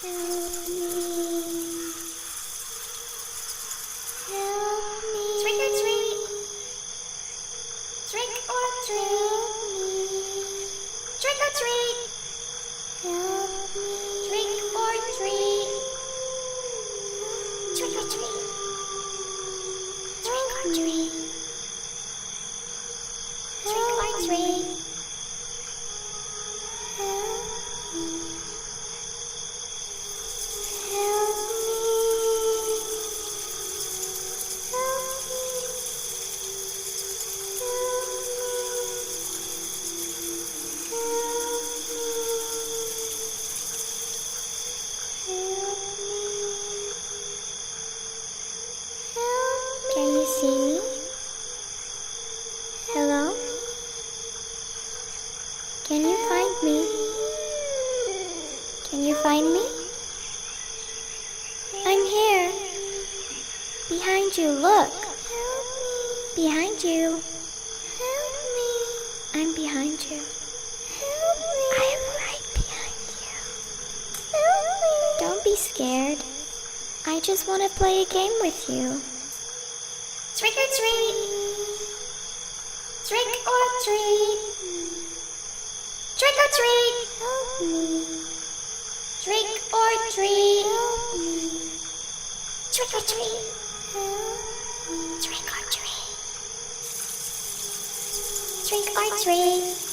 Help me. Help me. Trick or treat. Trick or treat. Trick or treat. Help me. Trick or treat. Trick or treat. Trick or treat. Trick or treat. Can you see me? Hello? Can you find me? Can you find me? I'm here. Behind you, look. Behind you. I'm behind you. I am right behind you. Don't be scared. I just want to play a game with you. Trick or treat. Trick or treat. Trick or treat. Help me. Trick or treat. Help me. Trick or treat. Trick or treat. Trick or treat.